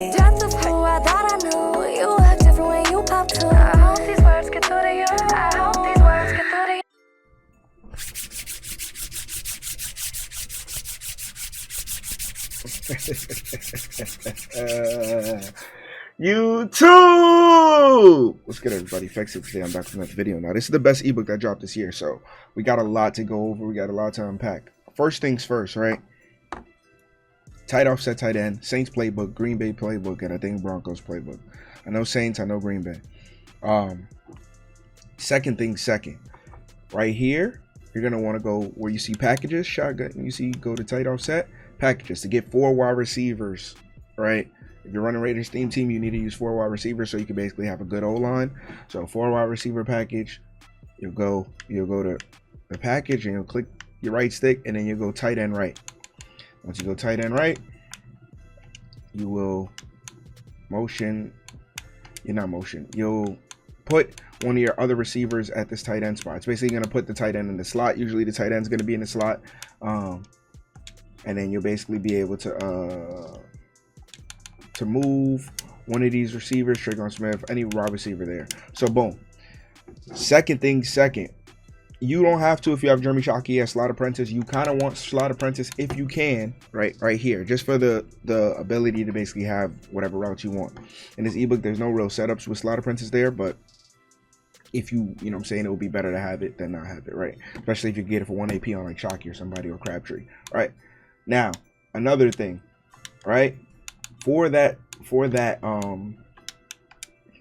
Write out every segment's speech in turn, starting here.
Just a fool, I thought I knew you act different when you pop too. I hope these words get through to you. I hope these words get through to you. YouTube! What's good, everybody? Fexit today. I'm back with another video. Now, this is the best ebook that dropped this year, so we got a lot to go over. We got a lot to unpack. First things first, right? Tight offset, tight end, Saints playbook, Green Bay playbook, and I think Broncos playbook. I know Saints, I know Green Bay. Second thing second, right here, you're gonna want to go where you see packages, shotgun. You see, go to tight offset packages to get 4 wide receivers, right? If you're running Raiders team, you need to use 4 wide receivers so you can basically have a good O-line. So 4 wide receiver package, you'll go to the package and you'll click your right stick and then you'll go tight end right. Once you go tight end right, you will you'll put one of your other receivers at this tight end spot. It's basically going to put the tight end in the slot. Usually the tight end's going to be in the slot. And then you'll basically be able to move one of these receivers, Trayvon Smith, any wide receiver there. So boom. Second thing second, you don't have to if you have Jeremy Shockey as slot apprentice. You kind of want slot apprentice if you can, right here, just for the ability to basically have whatever route you want. In this ebook, there's no real setups with slot apprentice there, but if you know what I'm saying, it would be better to have it than not have it, right? Especially if you get it for 1 AP on like Shockey or somebody or Crabtree, right? Now, another thing, right? For that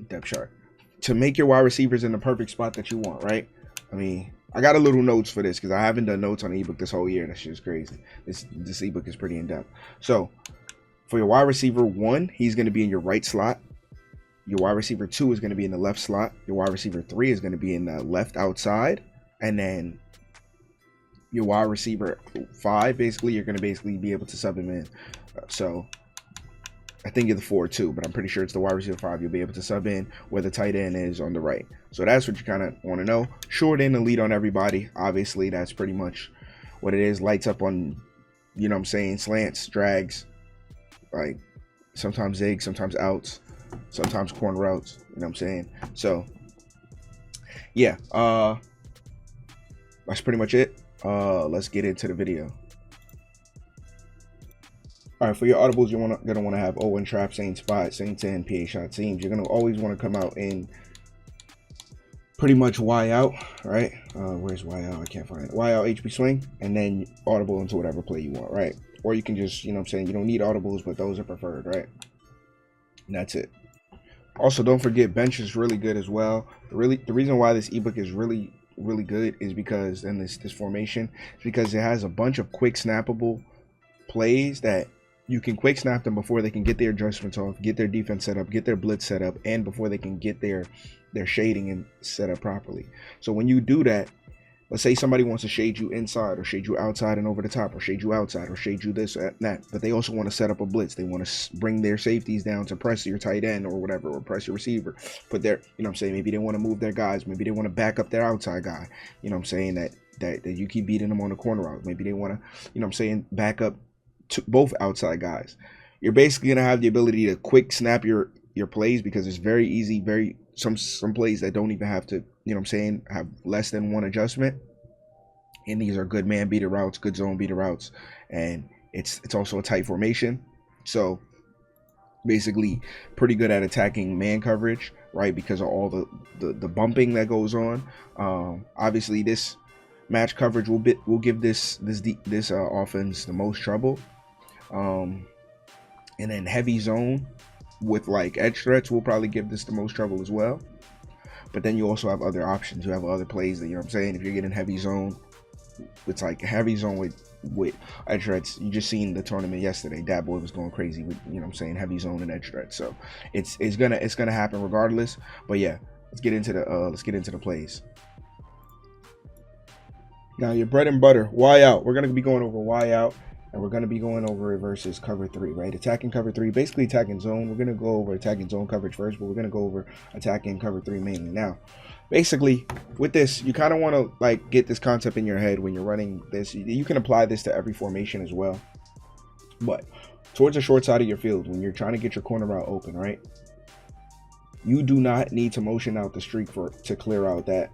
depth chart, to make your wide receivers in the perfect spot that you want, right? I mean, I got a little notes for this because I haven't done notes on the ebook this whole year. That shit is crazy. This ebook is pretty in depth. So for your wide receiver 1, he's going to be in your right slot. Your wide receiver 2 is going to be in the left slot. Your wide receiver 3 is going to be in the left outside, and then your wide receiver 5, basically, you're going to be able to sub him in. So I think you're the 4 too, but I'm pretty sure it's the wide receiver 5. You'll be able to sub in where the tight end is on the right. So that's what you kind of want to know. Short end and lead on everybody. Obviously, that's pretty much what it is. Lights up on, you know what I'm saying, slants, drags, like sometimes zigs, sometimes outs, sometimes corner routes, you know what I'm saying? So yeah, that's pretty much it. Let's get into the video. All right, for your audibles, you're gonna want to have O1 trap, Saints spot, Saints in, PA shot seams. You're gonna always want to come out in pretty much Y out, right? Where's Y out? I can't find it. Y out, HP swing, and then audible into whatever play you want, right? Or you can just, you know what I'm saying, you don't need audibles, but those are preferred, right? And that's it. Also, don't forget bench is really good as well. The reason why this ebook is really good is because, and this formation, is because it has a bunch of quick snappable plays that you can quick snap them before they can get their adjustments off, get their defense set up, get their blitz set up, and before they can get their shading and set up properly. So when you do that, let's say somebody wants to shade you inside or shade you outside and over the top, or shade you outside or shade you this and that, but they also want to set up a blitz. They want to bring their safeties down to press your tight end or whatever, or press your receiver, put their, you know what I'm saying, maybe they want to move their guys, maybe they want to back up their outside guy, you know what I'm saying, that you keep beating them on the corner route. Maybe they want to, you know what I'm saying, back up to both outside guys. You're basically gonna have the ability to quick snap your plays, because it's very easy, some plays that don't even have to, you know what I'm saying, have less than one adjustment, and these are good man beater routes, good zone beater routes, and it's also a tight formation, so basically pretty good at attacking man coverage, right, because of all the bumping that goes on. Obviously this match coverage will give this offense the most trouble, and then heavy zone with like edge threats will probably give this the most trouble as well. But then you also have other options. You have other plays that, you know what I'm saying, if you're getting heavy zone, it's like heavy zone with edge threats. You just seen the tournament yesterday. Dat boy was going crazy with, you know what I'm saying, heavy zone and edge threats. So it's gonna happen regardless. But yeah, let's get into the plays. Now, your bread and butter, Y out. We're going to be going over Y out, and we're going to be going over it versus cover 3, right? Attacking cover 3, basically attacking zone. We're going to go over attacking zone coverage first, but we're going to go over attacking cover 3 mainly. Now, basically, with this, you kind of want to like get this concept in your head when you're running this. You can apply this to every formation as well. But towards the short side of your field, when you're trying to get your corner route open, right? You do not need to motion out the streak to clear out that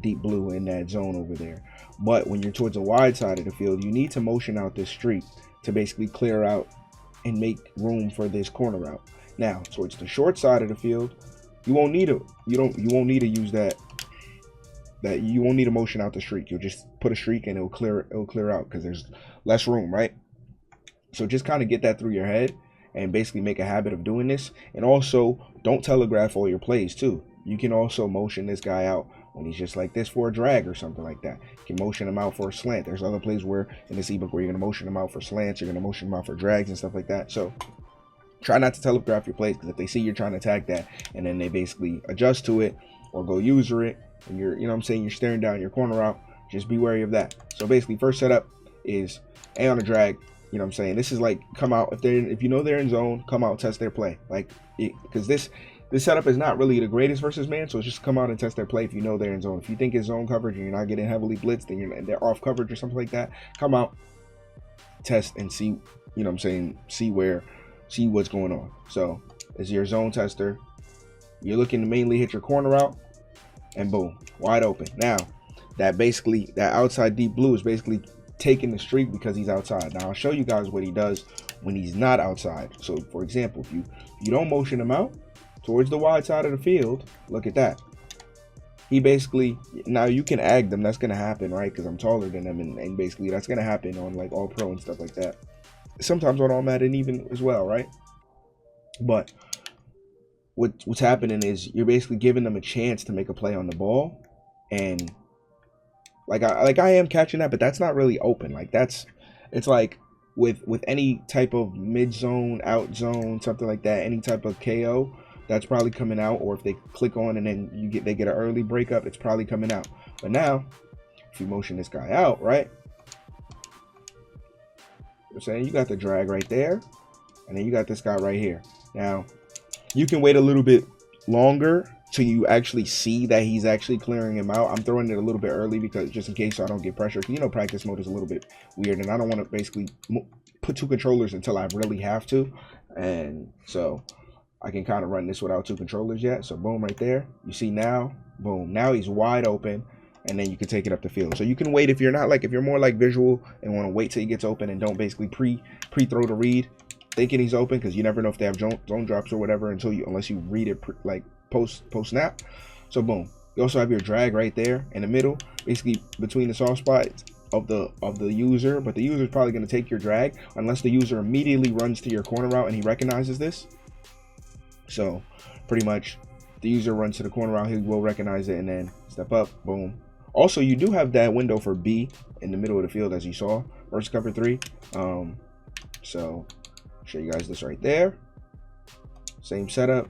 deep blue in that zone over there. But when you're towards the wide side of the field, you need to motion out this streak to basically clear out and make room for this corner route. Now, towards the short side of the field, you won't need to use that. You won't need to motion out the streak. You'll just put a streak and it'll clear out because there's less room, right? So just kind of get that through your head and basically make a habit of doing this. And also, don't telegraph all your plays too. You can also motion this guy out when he's just like this for a drag or something like that. You can motion him out for a slant. There's other plays where in this ebook where you're going to motion him out for slants, you're going to motion him out for drags and stuff like that. So try not to telegraph your plays, because if they see you're trying to attack that and then they basically adjust to it or go user it, and you're, you know what I'm saying, you're staring down your corner out, just be wary of that. So basically, first setup is A on a drag. You know what I'm saying? This is like, come out if you know they're in zone, come out, test their play. Like, because this setup is not really the greatest versus man, so it's just come out and test their play if you know they're in zone. If you think it's zone coverage and you're not getting heavily blitzed and they're off coverage or something like that, come out, test and see, you know what I'm saying, see what's going on. So as your zone tester, you're looking to mainly hit your corner out, and boom, wide open. Now that outside deep blue is basically taking the streak because he's outside. Now I'll show you guys what he does when he's not outside. So for example, if you don't motion him out towards the wide side of the field, look at that. He basically, now you can ag them, that's gonna happen, right? Because I'm taller than them, and basically that's gonna happen on like all pro and stuff like that. Sometimes on all Madden even as well, right? But what's happening is you're basically giving them a chance to make a play on the ball, and like I am catching that, but that's not really open. Like it's like with any type of mid zone, out zone, something like that, any type of KO, that's probably coming out. Or if they click on and then they get an early breakup, it's probably coming out. But now if you motion this guy out, right, I'm saying, you got the drag right there, and then you got this guy right here. Now you can wait a little bit longer till you actually see that he's actually clearing him out. I'm throwing it a little bit early because just in case, so I don't get pressure. You know, practice mode is a little bit weird, and I don't want to basically put two controllers until I really have to. And so I can kind of run this without two controllers yet. So boom, right there. You see now, boom. Now he's wide open, and then you can take it up the field. So you can wait if you're more like visual and want to wait till he gets open and don't basically pre-throw the read thinking he's open, because you never know if they have zone drops or whatever unless you read it like post snap. So boom, you also have your drag right there in the middle, basically between the soft spots of the user, but the user is probably going to take your drag unless the user immediately runs to your corner route and he recognizes this. So pretty much the user runs to the corner route, he will recognize it and then step up, boom. Also, you do have that window for B in the middle of the field, as you saw versus cover 3. So show you guys this right there, same setup.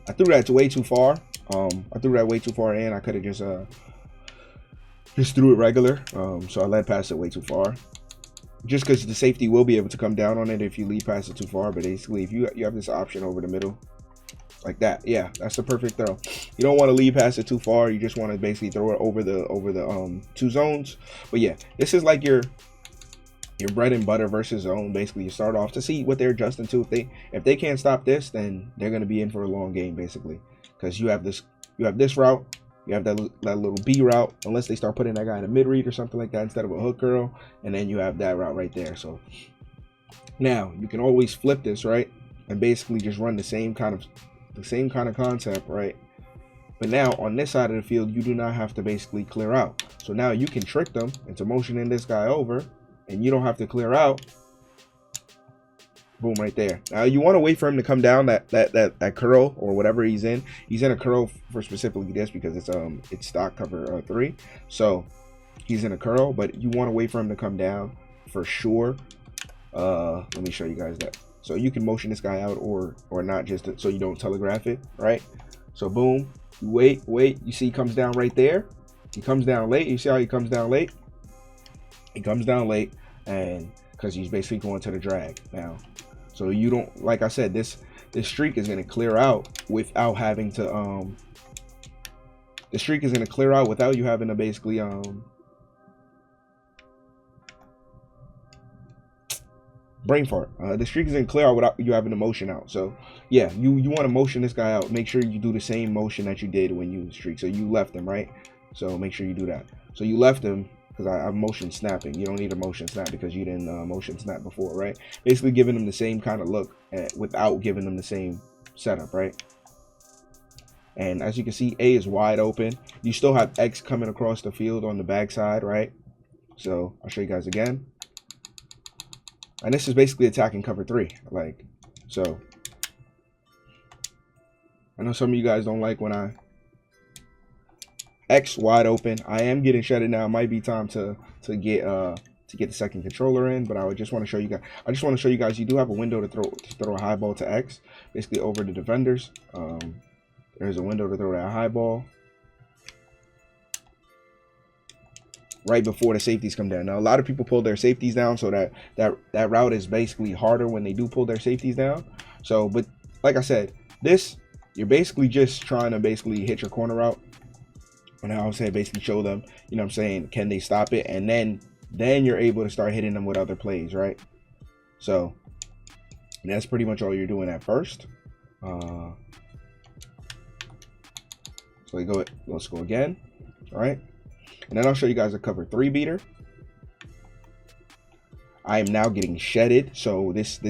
I threw that way too far. I threw that way too far in. I could have just threw it regular. So I led past it way too far. Just because the safety will be able to come down on it if you lead past it too far. But basically, if you have this option over the middle, like that, yeah, that's the perfect throw. You don't want to lead past it too far. You just want to basically throw it over the two zones. But yeah, this is like your bread and butter versus zone. Basically, you start off to see what they're adjusting to. If they can't stop this, then they're going to be in for a long game, basically, because you have this route, you have that little B route, unless they start putting that guy in a mid read or something like that instead of a hook curl, and then you have that route right there. So now you can always flip this, right, and basically just run the same kind of concept, right? But now on this side of the field, you do not have to basically clear out. So now you can trick them into motioning this guy over, and you don't have to clear out. Boom, right there. Now you want to wait for him to come down that curl or whatever he's in. He's in a curl for specifically this because it's stock cover 3. So he's in a curl, but you want to wait for him to come down for sure. Let me show you guys that. So you can motion this guy out or not, just so you don't telegraph it, right? So boom, you wait. You see he comes down right there. He comes down late. You see how he comes down late? He comes down late, and because he's basically going to the drag now. So you don't, like I said, this streak is going to clear out without having to the streak is going to clear out without you having to basically brain fart. The streak isn't clear out without you having the motion out. So yeah, you want to motion this guy out. Make sure you do the same motion that you did when you streak. So you left him, right? So make sure you do that. So you left him because I'm motion snapping. You don't need a motion snap because you didn't motion snap before, right? Basically giving them the same kind of look without giving them the same setup, right? And as you can see, A is wide open. You still have X coming across the field on the backside, right? So I'll show you guys again. And this is basically attacking cover 3. Like, so I know some of you guys don't like when I X wide open. I am getting shedded now. It might be time to get the second controller in, but I would just want to show you guys. I just want to show you guys you do have a window to throw a high ball to X, basically over the defenders. There's a window to throw that high ball right before the safeties come down. Now a lot of people pull their safeties down, so that route is basically harder when they do pull their safeties down. So, but like I said, this you're basically just trying to basically hit your corner route. And I would say basically show them, you know what I'm saying, can they stop it? And then you're able to start hitting them with other plays, right? So that's pretty much all you're doing at first. So let's go again. All right. And then I'll show you guys a cover 3 beater. I am now getting shedded. So this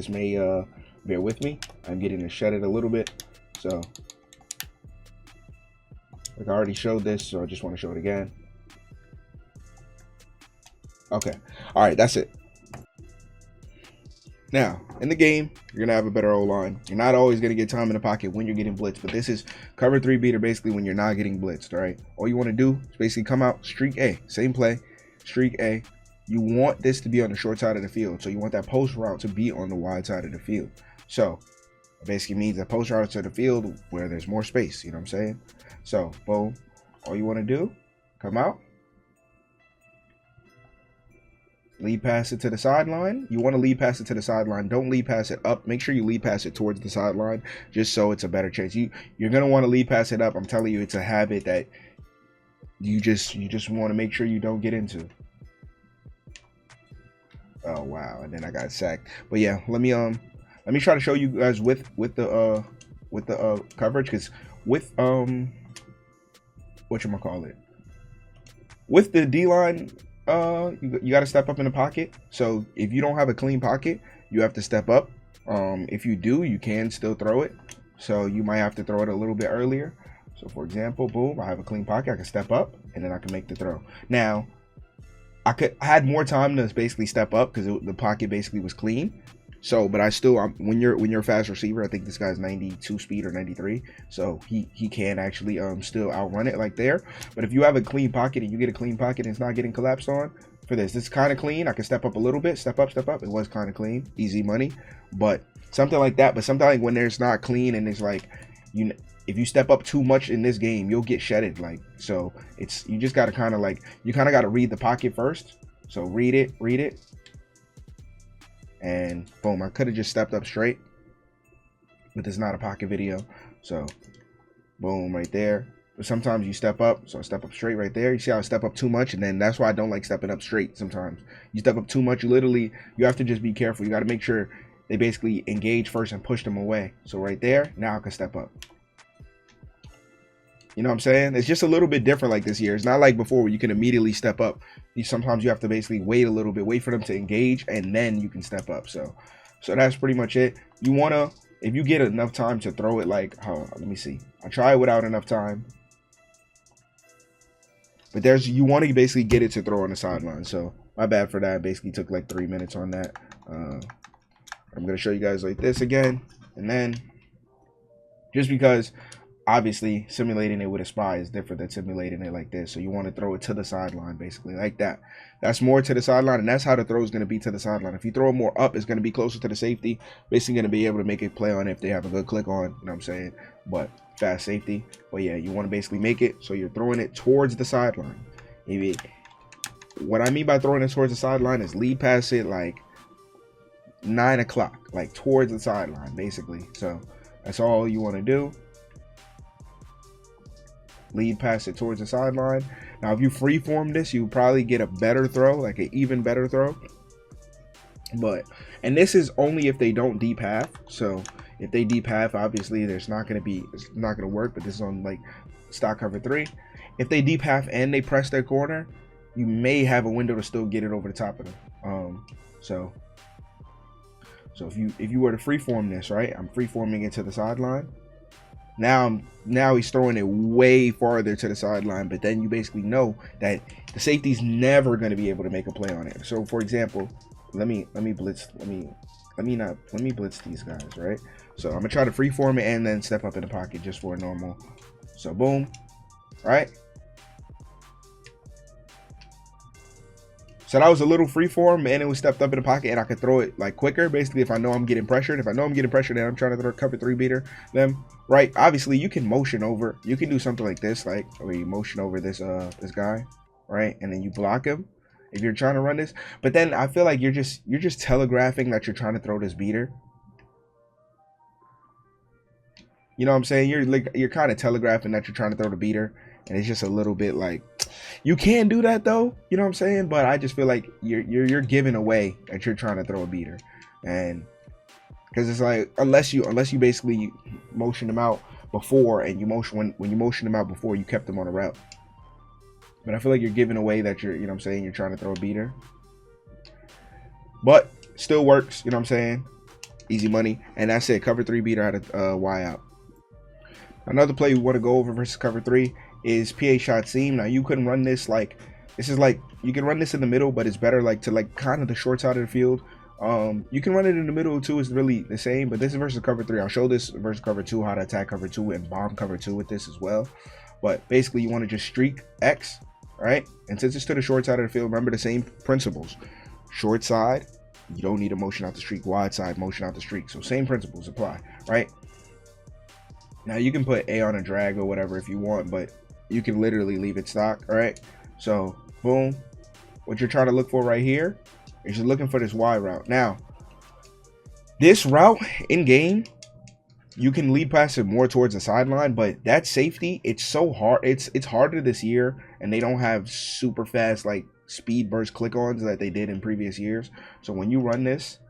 may bear with me. I'm getting it shedded a little bit. So like I already showed this, so I just want to show it again. Okay. All right, that's it. Now, in the game, you're going to have a better O-line. You're not always going to get time in the pocket when you're getting blitzed, but this is cover 3 beater basically when you're not getting blitzed, all right? All you want to do is basically come out, streak A, same play, streak A. You want this to be on the short side of the field, so you want that post route to be on the wide side of the field. So, it basically means that post route to the field where there's more space, you know what I'm saying? So, boom, all you want to do, come out, lead pass it to the sideline. You want to lead pass it to the sideline. Don't lead pass it up. Make sure you lead pass it towards the sideline just so it's a better chance. You're going to want to lead pass it up. I'm telling you, it's a habit that you just want to make sure you don't get into. Oh, wow. And then I got sacked. But yeah, let me try to show you guys with the coverage, cuz with whatchamacallit, with the D-line, you got to step up in the pocket. So if you don't have a clean pocket, you have to step up. If you do, you can still throw it. So you might have to throw it a little bit earlier. So for example, boom, I have a clean pocket. I can step up and then I can make the throw. Now, I had more time to basically step up because the pocket basically was clean. So, but I still, when you're a fast receiver, I think this guy's 92 speed or 93. So he can actually still outrun it like there. But if you have a clean pocket and you get a clean pocket and it's not getting collapsed on, for this is kind of clean. I can step up a little bit, step up. It was kind of clean, easy money. But something like that. But something like when there's not clean and it's like, if you step up too much in this game, you'll get shedded. Like, so you just got to kind of like, you kind of got to read the pocket first. So read it. And boom, I could have just stepped up straight, but it's not a pocket video. So boom, right there. But sometimes you step up. So I step up straight right there. You see how I step up too much? And then that's why I don't like stepping up straight sometimes. You step up too much, you have to just be careful. You got to make sure they basically engage first and push them away. So right there, now I can step up. You know what I'm saying? It's just a little bit different like this year. It's not like before where you can immediately step up. Sometimes you have to basically wait a little bit, wait for them to engage, and then you can step up. So that's pretty much it. You want to, if you get enough time to throw it like, let me see. I try it without enough time. But you want to basically get it to throw on the sideline. So my bad for that. Basically took like 3 minutes on that. I'm going to show you guys like this again. And then just because obviously simulating it with a spy is different than simulating it like this. So you want to throw it to the sideline basically like that. That's more to the sideline, and that's how the throw is going to be to the sideline. If you throw it more up, it's going to be closer to the safety. Basically going to be able to make a play on it if they have a good click on, you know what I'm saying? But fast safety. But yeah, you want to basically make it so you're throwing it towards the sideline. Maybe what I mean by throwing it towards the sideline is lead pass it like 9 o'clock, like towards the sideline basically. So that's all you want to do. Lead pass it towards the sideline. Now, if you freeform this, you probably get a better throw, like an even better throw. But, and this is only if they don't deep half. So if they deep half, obviously it's not going to work, but this is on like stock cover 3. If they deep half and they press their corner, you may have a window to still get it over the top of them. So if you were to freeform this, right? I'm freeforming it to the sideline. Now he's throwing it way farther to the sideline, but then you basically know that the safety's never going to be able to make a play on it. So for example, let me blitz these guys, right? So I'm gonna try to freeform it and then step up in the pocket just for a normal. So boom, right? So that was a little freeform, and it was stepped up in the pocket, and I could throw it like quicker. Basically, if I know I'm getting pressured, and I'm trying to throw a cover 3 beater them, right? Obviously, you can motion over. You can do something like this, like where you motion over this guy, right? And then you block him if you're trying to run this. But then I feel like you're just telegraphing that you're trying to throw this beater. You know what I'm saying? You're kind of telegraphing that you're trying to throw the beater, and it's just a little bit like, you can do that though, you know what I'm saying? But I just feel like you're giving away that you're trying to throw a beater, and because it's like unless you basically motion them out before, and you motion when you motion them out before, you kept them on a route. But I feel like you're giving away that you're, you know what I'm saying, you're trying to throw a beater, but still works, you know what I'm saying? Easy money. And that's it. Cover 3 beater out of Y out. Another play we want to go over versus cover 3 is PA shot seam. Now you couldn't run this like, this is like, you can run this in the middle, but it's better like to like kind of the short side of the field. You can run it in the middle too, it's really the same, but this is versus cover 3. I'll show this versus cover 2, how to attack cover 2 and bomb cover 2 with this as well. But basically you want to just streak X, right? And since it's to the short side of the field, remember the same principles. Short side, you don't need a motion out the streak. Wide side, motion out the streak. So same principles apply, right? Now you can put A on a drag or whatever if you want, but you can literally leave it stock, all right? So boom, what you're trying to look for right here is you're looking for this Y route. Now, this route in game, you can lead pass it more towards the sideline, but that safety, it's so hard. It's harder this year, and they don't have super fast like speed burst click-ons that they did in previous years. So when you run this,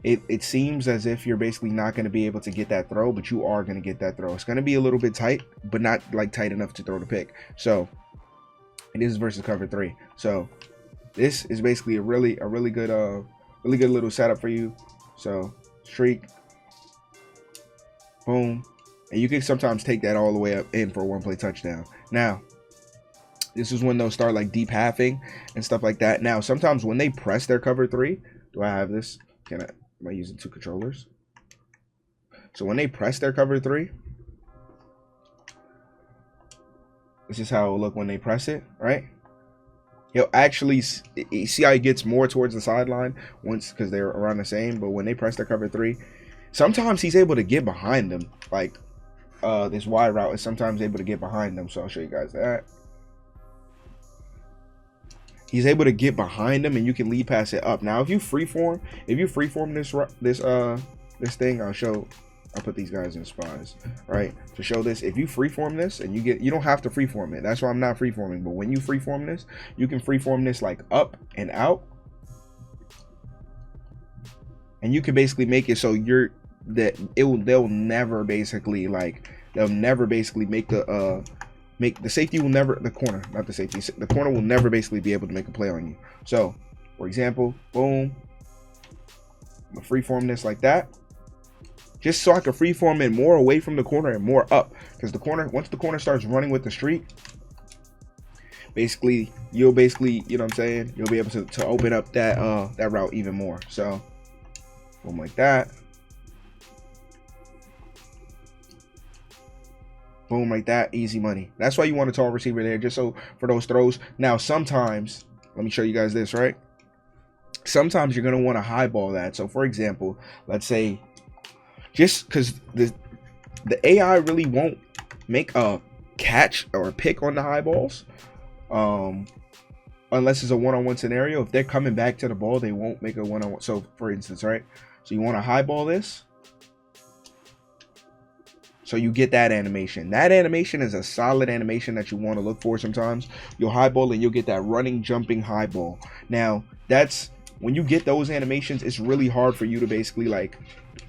it seems as if you're basically not going to be able to get that throw, but you are going to get that throw. It's going to be a little bit tight, but not like tight enough to throw the pick. So, and this is versus cover 3. So this is basically a really good little setup for you. So streak, boom, and you can sometimes take that all the way up in for a 1-play touchdown. Now, this is when they'll start like deep halving and stuff like that. Now, sometimes when they press their cover 3, do I have this? Am I using 2 controllers? So when they press their cover 3, this is how it'll look when they press it, right? He'll actually, see how he gets more towards the sideline once, because they're around the same, but when they press their cover 3, sometimes he's able to get behind them. Like this Y route is sometimes able to get behind them. So I'll show you guys that. He's able to get behind them, and you can lead pass it up. Now, if you freeform this thing, I'll put these guys in spies, right? To show this, if you freeform this and you don't have to freeform it. That's why I'm not freeforming. But when you freeform this, you can freeform this like up and out, and you can basically make it so they'll never basically make the safety will never, the corner will never basically be able to make a play on you. So for example, boom, I'm gonna freeform this like that, just so I can freeform it more away from the corner and more up, because the corner, once the corner starts running with the streak, basically you'll basically, you know what I'm saying, you'll be able to open up that route even more. So boom, like that, boom, like that, easy money. That's why you want a tall receiver there, just so for those throws. Now, sometimes, let me show you guys this, right? Sometimes you're going to want to highball that. So, for example, let's say, just because the AI really won't make a catch or a pick on the high balls, unless it's a one-on-one scenario. If they're coming back to the ball, they won't make a one-on-one. So, for instance, right? So, you want to highball this. So you get that animation. That animation is a solid animation that you want to look for sometimes. You'll highball and you'll get that running, jumping highball. Now, that's when you get those animations, it's really hard for you to basically like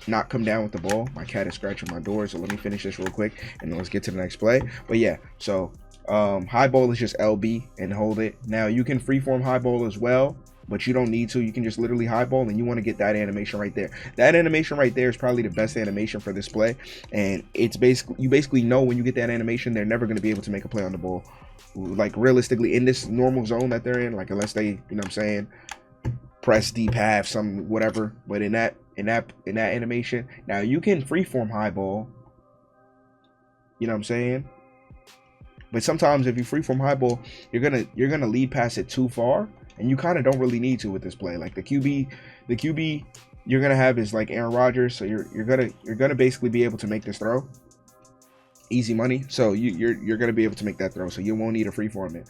not come down with the ball. My cat is scratching my door, so let me finish this real quick and then let's get to the next play. But yeah, so high ball is just LB and hold it. Now you can freeform high ball as well, but you don't need to. You can just literally high ball, and you want to get that animation right there. That animation right there is probably the best animation for this play, and it's basically, you basically know when you get that animation, they're never going to be able to make a play on the ball. Like realistically, in this normal zone that they're in, like unless they, you know what I'm saying, press deep half, some whatever. But in that animation, now you can freeform high ball. You know what I'm saying? But sometimes if you freeform high ball, you're gonna lead past it too far, and you kind of don't really need to with this play. Like the QB you're gonna have is like Aaron Rodgers, so you're gonna basically be able to make this throw. Easy money. So you're gonna be able to make that throw, so you won't need to freeform it.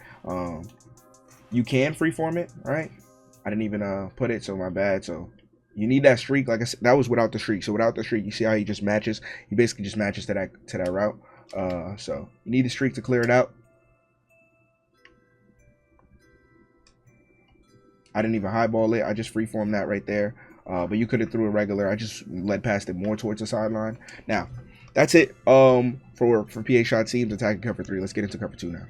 You can freeform it, right? I didn't even put it, so my bad. So you need that streak. Like I said, that was without the streak. So without the streak, you see how he just matches? He basically just matches to that route. So you need the streak to clear it out. I didn't even highball it. I just freeformed that right there. But you could have threw a regular. I just led past it more towards the sideline. Now, that's it for PA shot teams attacking cover 3. Let's get into cover 2 now.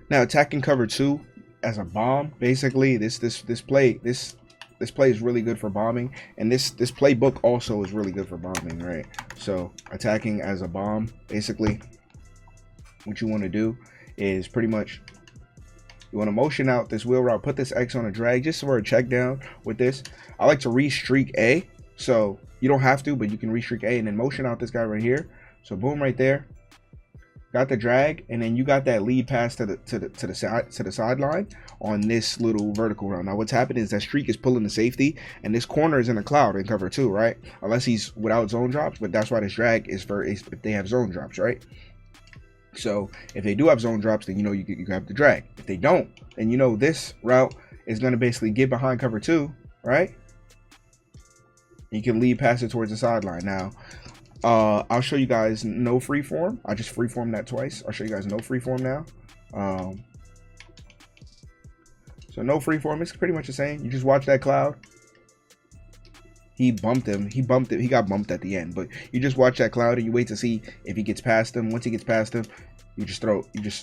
Now, attacking cover 2 as a bomb, basically this play is really good for bombing, and this playbook also is really good for bombing, right? So attacking as a bomb, basically what you want to do is pretty much you want to motion out this wheel route, put this X on a drag just for a check down with this. I like to re-streak A, so you don't have to, but you can re-streak A and then motion out this guy right here. So boom, right there, got the drag, and then you got that lead pass to the sideline on this little vertical route. Now what's happening is that streak is pulling the safety, and this corner is in a cloud in cover 2, right? Unless he's without zone drops, but that's why this drag is for if they have zone drops, right? So if they do have zone drops, then you know you have the drag. If they don't, then you know this route is going to basically get behind cover 2, right? You can lead pass it towards the sideline. Now I'll show you guys no freeform. I just freeformed that twice. I'll show you guys no freeform now. So no freeform is pretty much the same. You just watch that cloud. He bumped him. He got bumped at the end. But you just watch that cloud and you wait to see if he gets past him. Once he gets past him, you just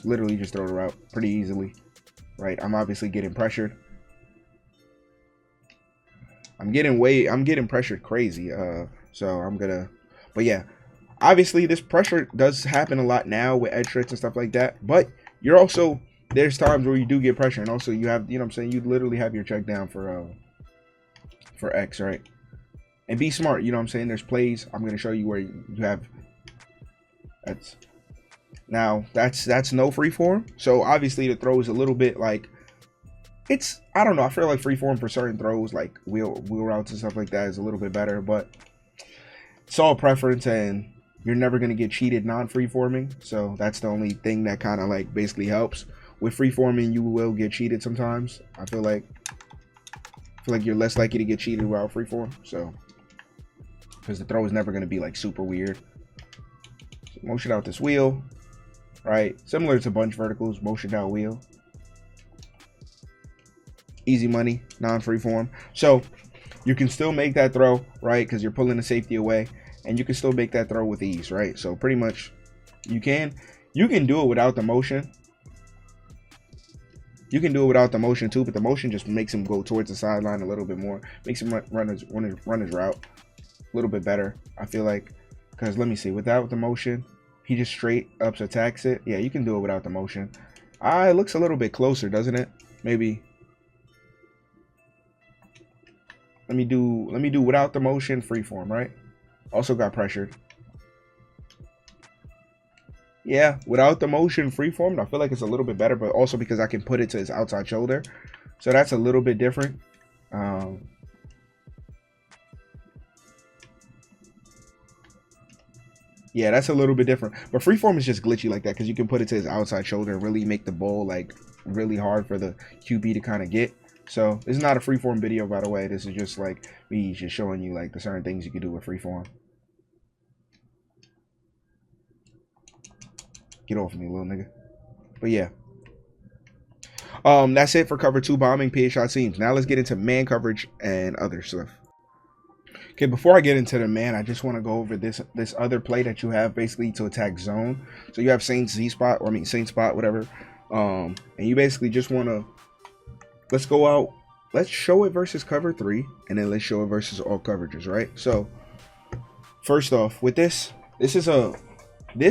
literally throw the route pretty easily. Right? I'm obviously getting pressured. I'm getting pressured crazy. But yeah, obviously this pressure does happen a lot now with edge threats and stuff like that. But you're also, there's times where you do get pressure, and also you have, you know what I'm saying, you literally have your check down for X, right? And be smart, you know what I'm saying? There's plays I'm going to show you where you have that's no freeform. So obviously the throw is a little bit like, it's, I don't know, I feel like freeform for certain throws like wheel routes and stuff like that is a little bit better, but it's all preference, and you're never going to get cheated non-freeforming. So that's the only thing that kind of like basically helps. With freeforming, you will get cheated sometimes. I feel like you're less likely to get cheated without freeform. So, because the throw is never going to be like super weird. So motion out this wheel, right? Similar to bunch verticals, motion out wheel. Easy money, non-freeform. So you can still make that throw, right? Because you're pulling the safety away, and you can still make that throw with ease, right? So pretty much you can do it without the motion. You can do it without the motion too, but the motion just makes him go towards the sideline a little bit more. Makes him run his route a little bit better, I feel like. Because let me see, without the motion, he just straight ups attacks it. Yeah, you can do it without the motion. It looks a little bit closer, doesn't it? Maybe. Let me do without the motion, freeform, right? Also got pressured. Yeah, without the motion, freeform, I feel like it's a little bit better, but also because I can put it to his outside shoulder. So that's a little bit different. Yeah, that's a little bit different. But freeform is just glitchy like that because you can put it to his outside shoulder and really make the ball like really hard for the QB to kind of get. So this is not a freeform video, by the way. This is just like me just showing you like the certain things you can do with freeform. Get off me, little nigga. But yeah. That's it for cover 2 bombing PA shot seams. Now let's get into man coverage and other stuff. Okay, before I get into the man, I just want to go over this other play that you have basically to attack zone. So you have Saint Z spot, or I mean Saint spot, whatever. And you basically just want to, let's go out, let's show it versus cover 3, and then let's show it versus all coverages, right? So first off, with this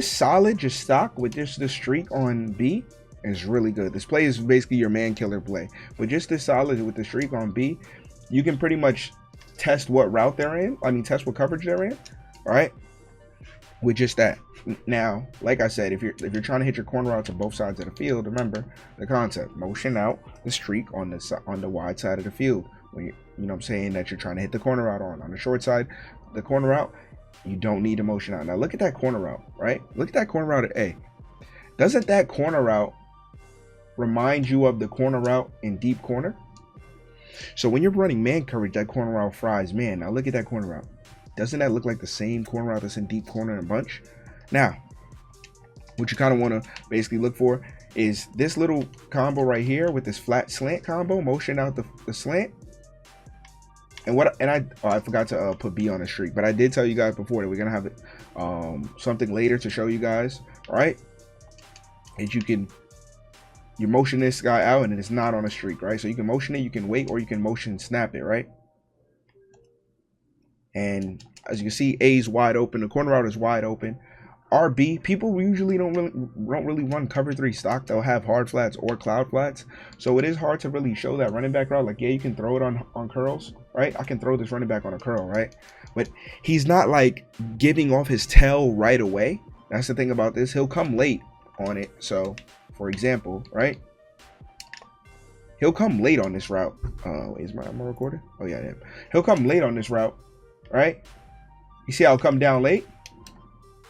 solid just stock with just the streak on B is really good. This play is basically your man killer play. With just this solid with the streak on B, you can pretty much test what route they're in. I mean, test what coverage they're in, all right? With just that. Now, like I said, if you're trying to hit your corner route to both sides of the field, remember the concept: motion out the streak on the wide side of the field. When you know what I'm saying, that you're trying to hit the corner route on the short side, the corner route, you don't need to motion out. Now look at that corner route, right? Look at that corner route at A. Doesn't that corner route remind you of the corner route in deep corner? So when you're running man coverage, that corner route fries man. Now look at that corner route. Doesn't that look like the same corner route that's in deep corner in a bunch? Now, what you kind of want to basically look for is this little combo right here with this flat slant combo, motion out the slant. And I forgot to put B on the streak, but I did tell you guys before that we're gonna have something later to show you guys, all right? And you motion this guy out and it's not on a streak, right? So you can motion it, you can wait, or you can motion snap it, right? And as you can see, A is wide open, the corner route is wide open. RB, people usually don't really run cover 3 stock. They'll have hard flats or cloud flats, so it is hard to really show that running back route. Like, yeah, you can throw it on curls, right? I can throw this running back on a curl, right? But he's not like giving off his tail right away. That's the thing about this. He'll come late on it. So for example, right, he'll come late on this route. Am I recording? Oh yeah, I am. He'll come late on this route, right? You see how I'll come down late?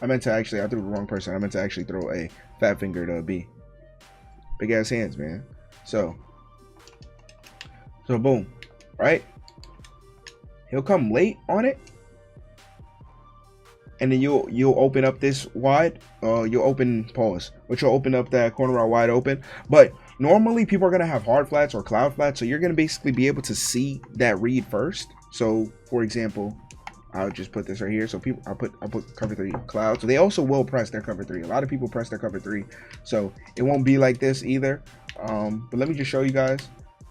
I threw the wrong person. I meant to actually throw a fat finger to a B. Big ass hands, man. So boom, right? He'll come late on it, and then you'll open up this wide. You'll open which will open up that corner route wide open. But normally people are gonna have hard flats or cloud flats, so you're gonna basically be able to see that read first. So for example, I'll just put this right here. So I'll put cover 3 cloud. So they also will press their cover 3. A lot of people press their cover 3, so it won't be like this either. But let me just show you guys,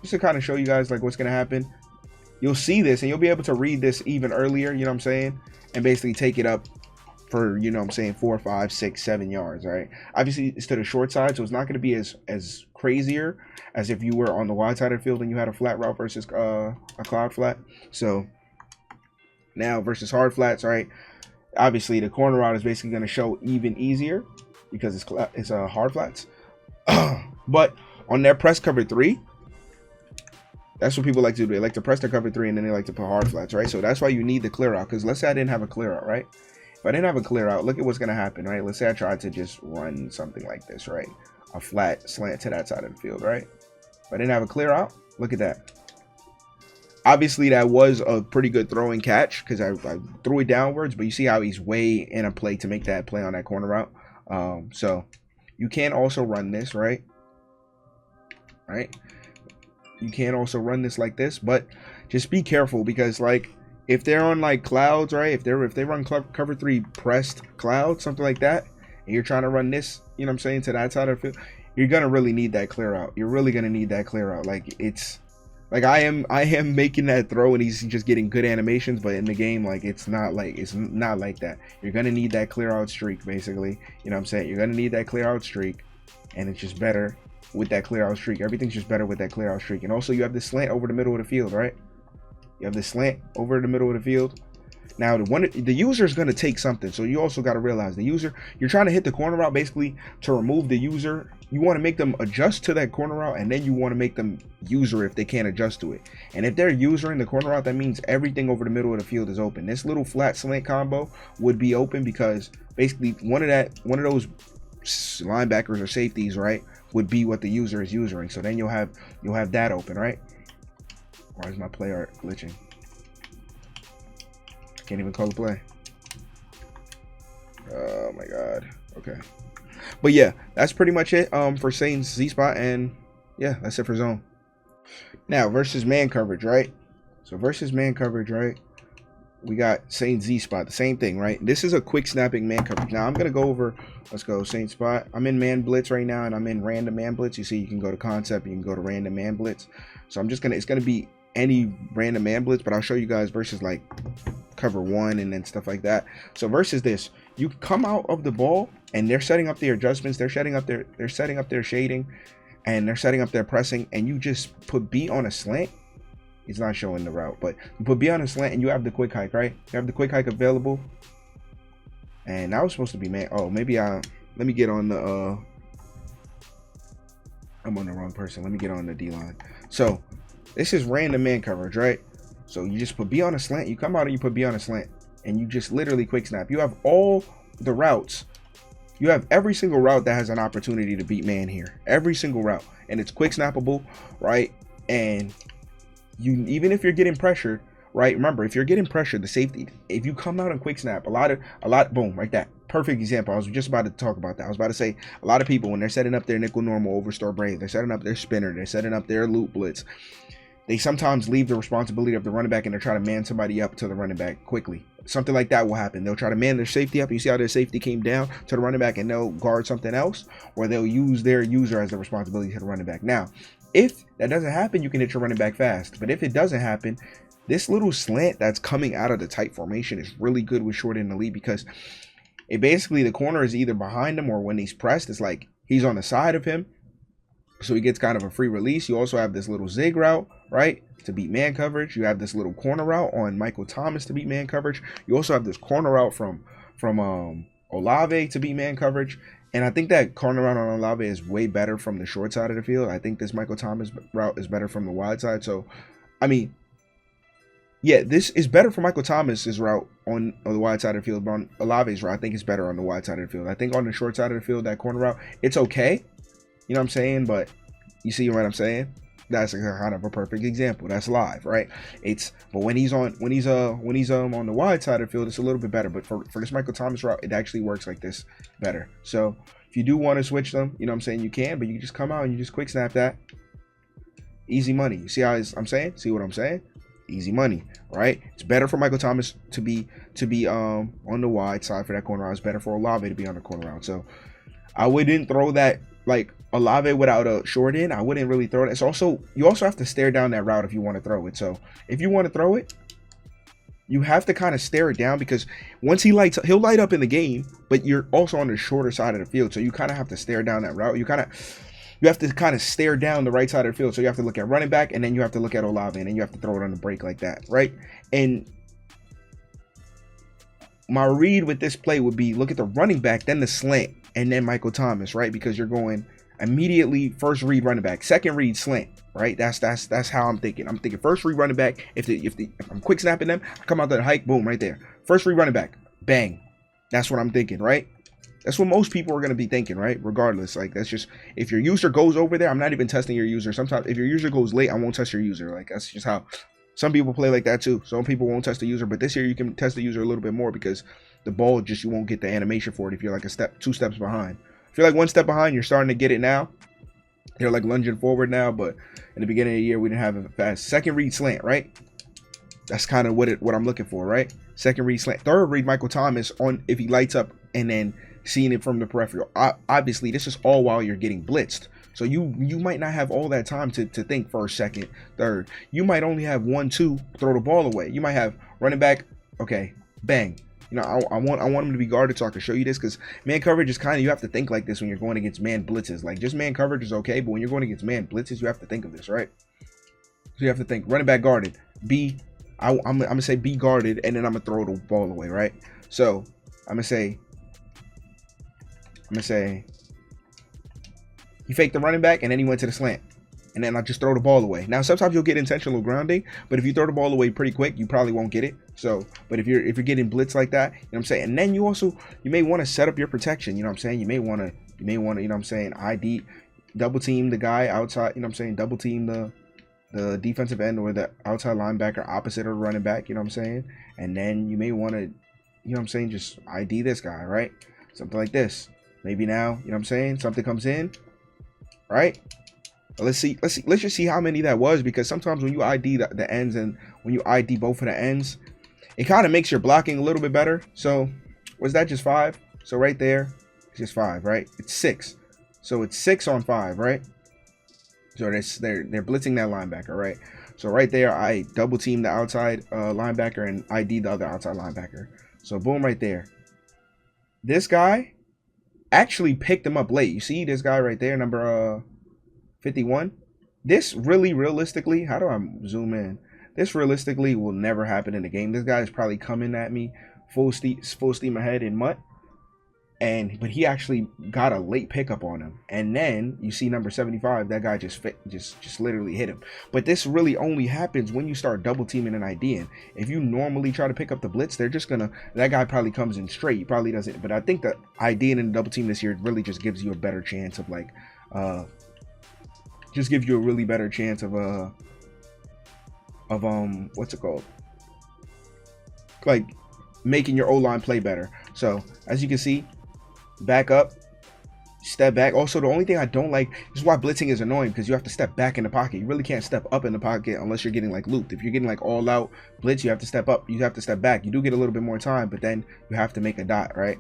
just to kind of show you guys like what's gonna happen. You'll see this and you'll be able to read this even earlier, you know what I'm saying, and basically take it up for, you know what I'm saying, 4, 5, 6, 7 yards, right? Obviously it's to the short side, so it's not going to be as crazier as if you were on the wide side of the field and you had a flat route versus a cloud flat. So now versus hard flats, right? Obviously the corner route is basically going to show even easier because it's hard flats. But on their press cover 3, that's what people like to do. They like to press their cover 3 and then they like to put hard flats, right? So that's why you need the clear out. Because let's say I didn't have a clear out, right? If I didn't have a clear out, look at what's going to happen, right? Let's say I tried to just run something like this, right? A flat slant to that side of the field, right? If I didn't have a clear out, look at that. Obviously, that was a pretty good throwing catch because I threw it downwards, but you see how he's way in a play to make that play on that corner route. So you can also run this, right? You can also run this like this, but just be careful because like if they're on like clouds, right? If they run cover 3 pressed cloud, something like that, and you're trying to run this, you know what I'm saying, to that side of the field, you're gonna really need that clear out. You're really gonna need that clear out. Like it's like I am making that throw and he's just getting good animations, but in the game, like it's not like that. You're gonna need that clear out streak, basically. You know what I'm saying? You're gonna need that clear out streak, and it's just better with that clear out streak. Everything's just better with that clear out streak. And also you have this slant over the middle of the field, right? You have this slant over the middle of the field. Now the user is going to take something, so you also got to realize the user, you're trying to hit the corner route basically to remove the user. You want to make them adjust to that corner route, and then you want to make them user if they can't adjust to it. And if they're usering the corner route, that means everything over the middle of the field is open. This little flat slant combo would be open because basically one of those linebackers or safeties, right, would be what the user is using. So then you'll have that open, right? Why is my play art glitching? I can't even call the play. Oh my god. Okay. But yeah, that's pretty much it for Saint's Z spot and yeah, that's it for zone. Now versus man coverage, right? So versus man coverage, right? We got Saint Z spot, the same thing, right? This is a quick snapping man coverage. Now I'm gonna go over. Let's go Saint spot. I'm in man blitz right now, and I'm in random man blitz. You see, you can go to concept, you can go to random man blitz. So I'm just gonna. It's gonna be any random man blitz, but I'll show you guys versus like cover one and then stuff like that. So versus this, you come out of the ball and they're setting up their adjustments. They're setting up their shading, and they're setting up their pressing, and you just put B on a slant. It's not showing the route, but you put B on a slant and you have the quick hike, right? You have the quick hike available. And that was supposed to be man. Oh, maybe let me get on the I'm on the wrong person. Let me get on the D line. So this is random man coverage, right? So you just put B on a slant, you come out and you put B on a slant, and you just literally quick snap. You have all the routes. You have every single route that has an opportunity to beat man here. Every single route. And it's quick snappable, right? And you, even if you're getting pressured, right? Remember, if you're getting pressured, the safety, if you come out and quick snap, a lot, boom, right that. Perfect example. I was just about to talk about that. I was about to say, a lot of people, when they're setting up their nickel normal overstore brave, they're setting up their spinner, they're setting up their loop blitz, they sometimes leave the responsibility of the running back and they're trying to man somebody up to the running back quickly. Something like that will happen. They'll try to man their safety up. You see how their safety came down to the running back and they'll guard something else, or they'll use their user as the responsibility to the running back. Now, if that doesn't happen, you can hit your running back fast. But if it doesn't happen, this little slant that's coming out of the tight formation is really good with short end elite, because it basically, the corner is either behind him, or when he's pressed, it's like he's on the side of him. So he gets kind of a free release. You also have this little zig route, right, to beat man coverage. You have this little corner route on Michael Thomas to beat man coverage. You also have this corner route from Olave to beat man coverage. And I think that corner route on Olave is way better from the short side of the field. I think this Michael Thomas route is better from the wide side. So, I mean, yeah, this is better for Michael Thomas's route on the wide side of the field. But on Olave's route, I think it's better on the wide side of the field. I think on the short side of the field, that corner route, it's okay. You know what I'm saying? But you see what I'm saying? That's a kind of a perfect example. That's live, right? But when he's on the wide side of the field, it's a little bit better. But for this Michael Thomas route, it actually works like this better. So if you do want to switch them, you know what I'm saying, you can, but you can just come out and you just quick snap that. Easy money. You see how I'm saying? See what I'm saying? Easy money, right? It's better for Michael Thomas to be on the wide side for that corner route. It's better for Olave to be on the corner route. So I wouldn't throw that, like Olave without a short end. I wouldn't really throw it. It's also, you also have to stare down that route if you want to throw it. So if you want to throw it, you have to kind of stare it down, because once he'll light up in the game, but you're also on the shorter side of the field. So you kind of have to stare down that route. You have to kind of stare down the right side of the field. So you have to look at running back, and then you have to look at Olave, and then you have to throw it on the break like that, right? And my read with this play would be, look at the running back, then the slant, and then Michael Thomas, right? Because you're going immediately first read running back, second read slant, right? That's how I'm thinking. I'm thinking first read running back. If I'm quick snapping them, I come out the hike, boom, right there. First read running back, bang. That's what I'm thinking, right? That's what most people are going to be thinking, right? Regardless, like, that's just, if your user goes over there, I'm not even testing your user. Sometimes if your user goes late, I won't test your user. Like, that's just how some people play like that too. Some people won't test the user, but this year you can test the user a little bit more, because the ball, just, you won't get the animation for it if you're like two steps behind. If you're like one step behind, you're starting to get it now. You're like lunging forward now, but in the beginning of the year, we didn't have it fast. Second read slant, right? That's kind of what I'm looking for, right? Second read slant. Third read Michael Thomas on if he lights up, and then seeing it from the peripheral. Obviously, this is all while you're getting blitzed. So you might not have all that time to think first, second, third. You might only have 1, 2, throw the ball away. You might have running back, okay, bang. You know, I want him to be guarded, so I can show you this, because man coverage is kind of, you have to think like this when you're going against man blitzes. Like, just man coverage is okay, but when you're going against man blitzes, you have to think of this, right? So you have to think running back guarded, I'm gonna say be guarded, and then I'm gonna throw the ball away, right? So I'm gonna say he faked the running back and then he went to the slant, and then I just throw the ball away. Now sometimes you'll get intentional grounding, but if you throw the ball away pretty quick, you probably won't get it. So, but if you're getting blitz like that, you know what I'm saying, and then you may want to set up your protection. You know what I'm saying, you may want to you know what I'm saying, ID, double team the guy outside. You know what I'm saying, double team the defensive end or the outside linebacker opposite of the running back. You know what I'm saying, and then you may want to, you know what I'm saying, just ID this guy, right? Something like this. Maybe now, you know what I'm saying, something comes in, right? Let's just see how many that was, because sometimes when you ID the ends and when you ID both of the ends, it kind of makes your blocking a little bit better. So was that just 5? So right there, it's just 5, right? It's 6. So it's 6 on 5, right? So they're blitzing that linebacker, right? So right there, I double team the outside linebacker and ID the other outside linebacker. So boom, right there. This guy actually picked him up late. You see this guy right there, number 51. This really realistically, how do I zoom in? This realistically will never happen in the game. This guy is probably coming at me full steam ahead in MUT. But he actually got a late pickup on him, and then you see number 75, that guy just literally hit him. But this really only happens when you start double teaming and IDing. If you normally try to pick up the blitz, they're just gonna, that guy probably comes in straight, he probably doesn't. But I think that IDing and double team this year really just gives you a better chance of like just gives you a really better chance of what's it called, like making your O-line play better. So as you can see, back up, step back. Also, the only thing I don't like, this is why blitzing is annoying, because you have to step back in the pocket. You really can't step up in the pocket unless you're getting like looped. If you're getting like all out blitz, you have to step up, you have to step back. You do get a little bit more time, but then you have to make a dot, right?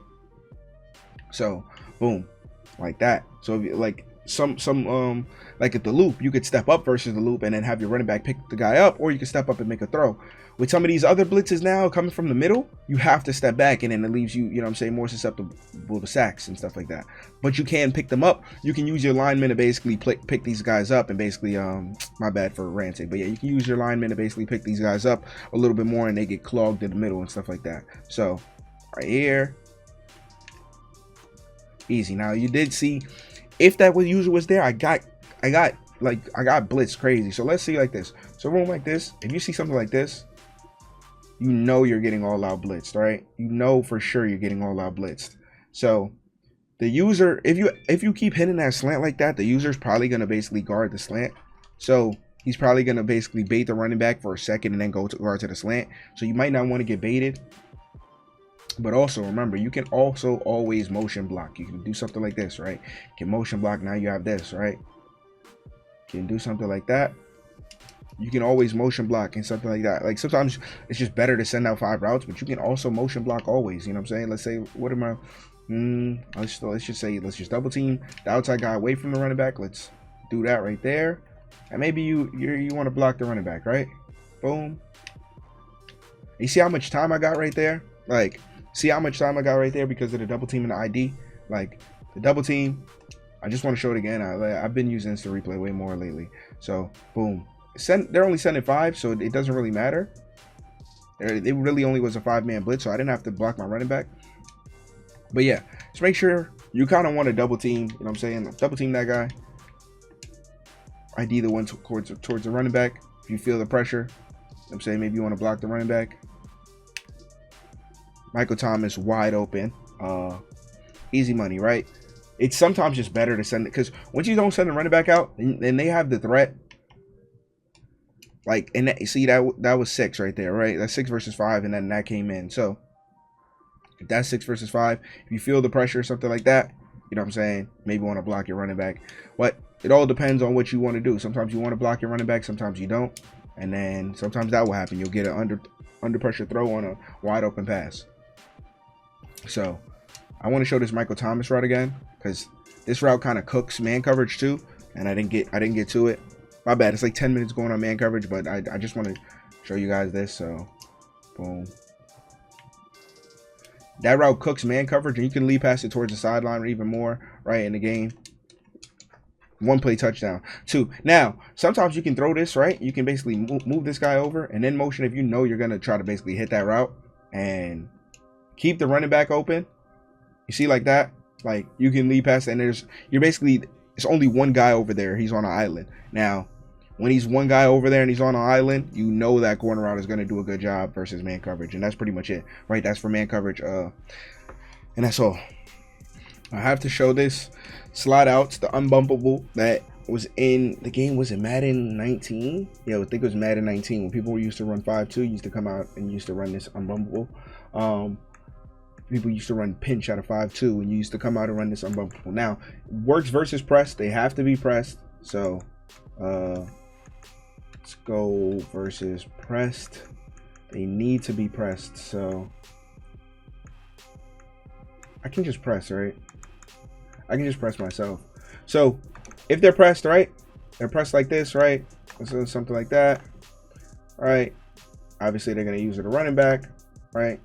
So boom, like that. So if you, like some like at the loop, you could step up versus the loop and then have your running back pick the guy up, or you can step up and make a throw. With some of these other blitzes now coming from the middle, you have to step back, and then it leaves you, you know what I'm saying, more susceptible to sacks and stuff like that. But you can pick them up. You can use your linemen to basically pick these guys up and basically, my bad for ranting, but yeah, you can use your linemen to basically pick these guys up a little bit more, and they get clogged in the middle and stuff like that. So right here, easy. Now you did see, if that user was there, I got blitzed crazy. So let's see like this. So room like this, if you see something like this, you know you're getting all out blitzed, right? You know for sure you're getting all out blitzed. So the user, if you keep hitting that slant like that, the user's probably gonna basically guard the slant. So he's probably gonna basically bait the running back for a second and then go to guard to the slant. So you might not want to get baited. But also remember, you can also always motion block. You can do something like this, right? You can motion block. Now you have this, right? You can do something like that. You can always motion block and something like that. Like sometimes it's just better to send out 5 routes, but you can also motion block always. You know what I'm saying? Let's say, what am I? Let's just double team the outside guy away from the running back. Let's do that right there. And maybe you want to block the running back, right? Boom. You see how much time I got right there? Like, see how much time I got right there because of the double team and the ID? Like the double team, I just want to show it again. I've been using this to replay way more lately. So boom. They're only sending 5, so it doesn't really matter. It really only was a 5-man blitz, so I didn't have to block my running back. But yeah, just make sure you kind of want to double team. You know what I'm saying? Double team that guy. ID the one towards the running back. If you feel the pressure, you know what I'm saying, maybe you want to block the running back. Michael Thomas wide open. Easy money, right? It's sometimes just better to send it, because once you don't send the running back out and they have the threat. Like, and that, see that was 6 right there, right? That's 6 versus 5, and then that came in. So if that's 6 versus 5, if you feel the pressure or something like that, you know what I'm saying, maybe want to block your running back. But it all depends on what you want to do. Sometimes you want to block your running back, sometimes you don't, and then sometimes that will happen. You'll get an under pressure throw on a wide open pass. So I want to show this Michael Thomas route again, because this route kind of cooks man coverage too, and I didn't get to it. My bad. It's like 10 minutes going on man coverage, but I just want to show you guys this. So boom, that route cooks man coverage, and you can lead past it towards the sideline or even more right in the game. 1 play touchdown. 2. Now sometimes you can throw this, right? You can basically move this guy over and then motion if you know you're gonna try to basically hit that route and keep the running back open. You see, like that, like you can lead past, and it's only one guy over there. He's on an island. Now when he's one guy over there and he's on an island, you know that corner route is going to do a good job versus man coverage. And that's pretty much it, right? That's for man coverage. And that's all. I have to show this slide outs, the unbumpable that was in the game. Was it Madden 19? Yeah, I think it was Madden 19. When people used to run 5-2, used to come out and used to run this unbumpable. People used to run pinch out of 5-2 and you used to come out and run this unbumpable. Now, works versus press. They have to be pressed. So Let's go versus pressed. They need to be pressed, so I can just press, right? I can just press myself. So if they're pressed, right? They're pressed like this, right? So something like that, right? Obviously, they're going to use it a running back, right?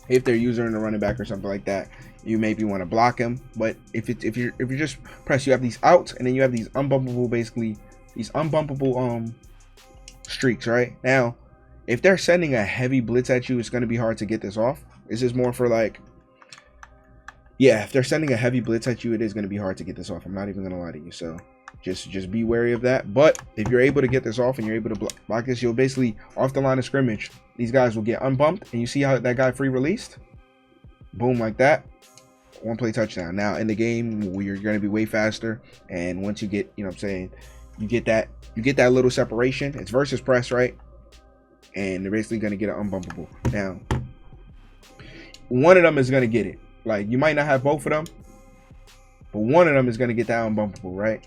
If they're using the running back or something like that, you maybe want to block him. But if you're just pressed, you have these outs, and then you have these unbumpable, basically these unbumpable streaks, right? Now, if they're sending a heavy blitz at you, it's going to be hard to get this off. This is more for like, yeah, if they're sending a heavy blitz at you, it is going to be hard to get this off. I'm not even going to lie to you. So just be wary of that. But if you're able to get this off and you're able to block this, you'll basically, off the line of scrimmage, these guys will get unbumped. And you see how that guy free released? Boom, like that. One play touchdown. Now, in the game, you're going to be way faster. And once you get, you know what I'm saying, you get that little separation. It's versus press, right? And they're basically going to get an unbumpable. Now, one of them is going to get it. Like, you might not have both of them, but one of them is going to get that unbumpable, right?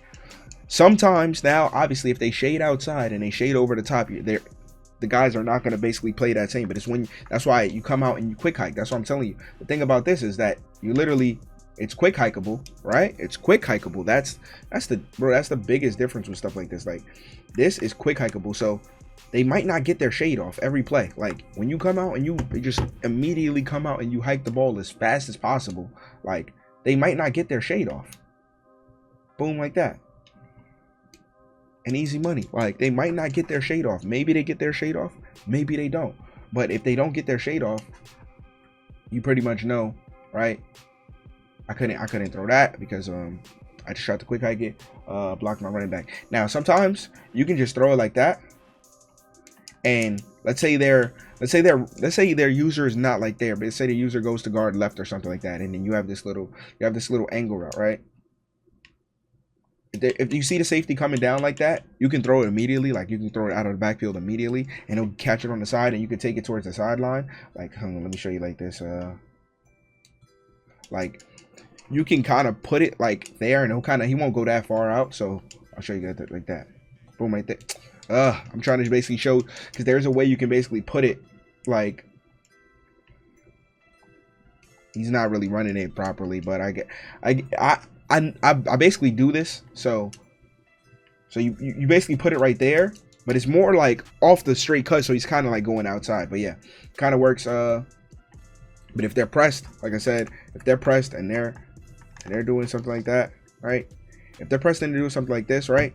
Sometimes now, obviously, if they shade outside and they shade over the top, the guys are not going to basically play that same. But it's when, that's why you come out and you quick hike. That's what I'm telling you. The thing about this is that you literally, it's quick hikeable, right? It's quick hikeable. That's the biggest difference with stuff like this. Like, this is quick hikeable. So they might not get their shade off every play. Like, when you come out and you just immediately come out and you hike the ball as fast as possible, like, they might not get their shade off. Boom, like that. And easy money. Like, they might not get their shade off. Maybe they get their shade off. Maybe they don't. But if they don't get their shade off, you pretty much know, right? I couldn't throw that because I just tried to quick hike it, blocked my running back. Now, sometimes you can just throw it like that. And let's say their user is not like there, but let's say the user goes to guard left or something like that, and then you have this little angle route, right? If you see the safety coming down like that, you can throw it immediately. Like, you can throw it out of the backfield immediately, and it'll catch it on the side, and you can take it towards the sideline. Like, hold on, let me show you like this. Like, you can kind of put it like there, and he won't go that far out. So I'll show you that like that. Boom, right there. I'm trying to basically show, because there's a way you can basically put it like, he's not really running it properly, but I basically do this. So you basically put it right there, but it's more like off the straight cut, so he's kind of like going outside. But yeah, kind of works. But if they're pressed, like I said, if they're pressed and they're doing something like that, right? If they're pressed and they're doing something like this, right?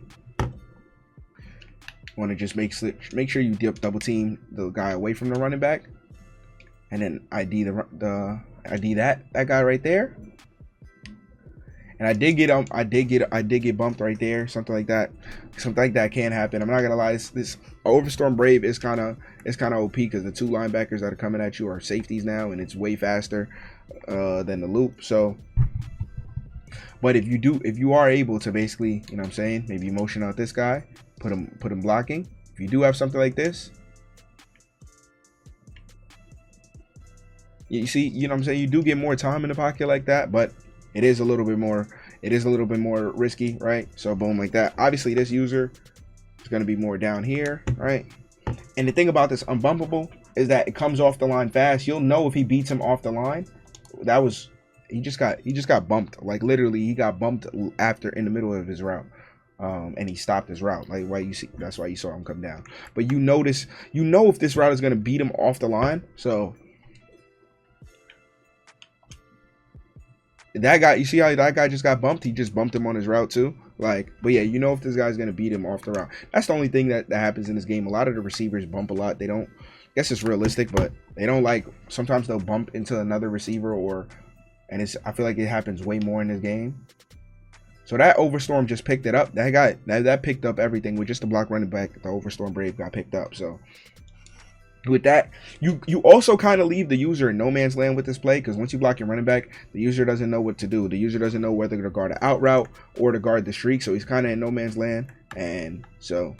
Want to just make sure you double team the guy away from the running back, and then ID that guy right there. And I did get bumped right there. Something like that can happen. I'm not gonna lie. This Overstorm Brave is kind of OP because the two linebackers that are coming at you are safeties now, and it's way faster than the loop. So, but if you are able to basically, you know what I'm saying, maybe motion out this guy, put him blocking. If you do have something like this, you see, you know what I'm saying, you do get more time in the pocket like that, but it is a little bit more risky, right? So boom, like that. Obviously this user is going to be more down here, right? And the thing about this unbumpable is that it comes off the line fast. You'll know if he beats him off the line. He just got bumped. Like, literally, he got bumped after, in the middle of his route. And he stopped his route. Like, that's why you saw him come down. But you know if this route is going to beat him off the line. So that guy, you see how that guy just got bumped? He just bumped him on his route too. Like, but yeah, you know if this guy's going to beat him off the route. That's the only thing that happens in this game. A lot of the receivers bump a lot. They don't, I guess it's realistic, but they don't, like, sometimes they'll bump into another receiver, and I feel like it happens way more in this game. So that Overstorm just picked it up. That picked up everything with just the block running back. The Overstorm Brave got picked up. So with that, you also kind of leave the user in no man's land with this play, because once you block your running back, the user doesn't know what to do. The user doesn't know whether to guard an out route or to guard the streak. So he's kind of in no man's land, and so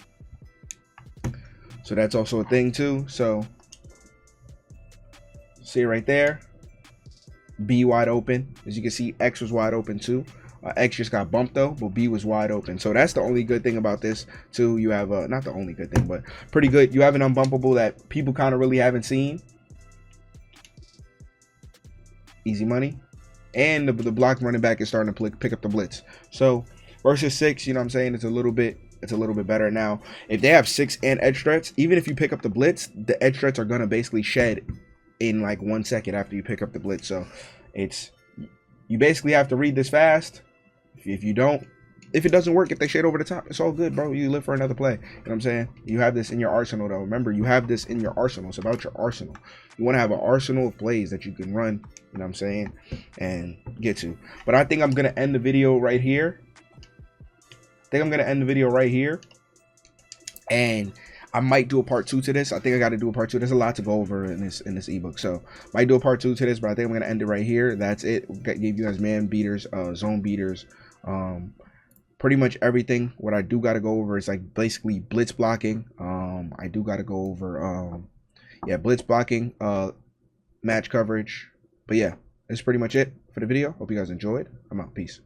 that's also a thing too. So see it right there. B wide open. As you can see, X was wide open too. X just got bumped though, but B was wide open. So that's the only good thing about this too. You have not the only good thing, but pretty good. You have an unbumpable that people kind of really haven't seen. Easy money. And the block running back is starting to pick up the blitz. So versus 6, you know what I'm saying, it's a little bit better. Now if they have 6 and edge threats, even if you pick up the blitz, the edge threats are going to basically shed in like 1 second after you pick up the blitz. So you basically have to read this fast. If you don't, if it doesn't work, if they shade over the top, it's all good, bro. You live for another play. You know what I'm saying? You have this in your arsenal, though. Remember, you have this in your arsenal. It's about your arsenal. You want to have an arsenal of plays that you can run, you know what I'm saying, and get to. But I think I'm going to end the video right here. And I might do a part 2 to this. I think I got to do a part 2. There's a lot to go over in this ebook, so might do a part 2 to this. But I think I'm gonna end it right here. That's it. Gave you guys man beaters, zone beaters, pretty much everything. What I do got to go over is like basically blitz blocking. I do got to go over blitz blocking, match coverage. But yeah, that's pretty much it for the video. Hope you guys enjoyed. I'm out. Peace.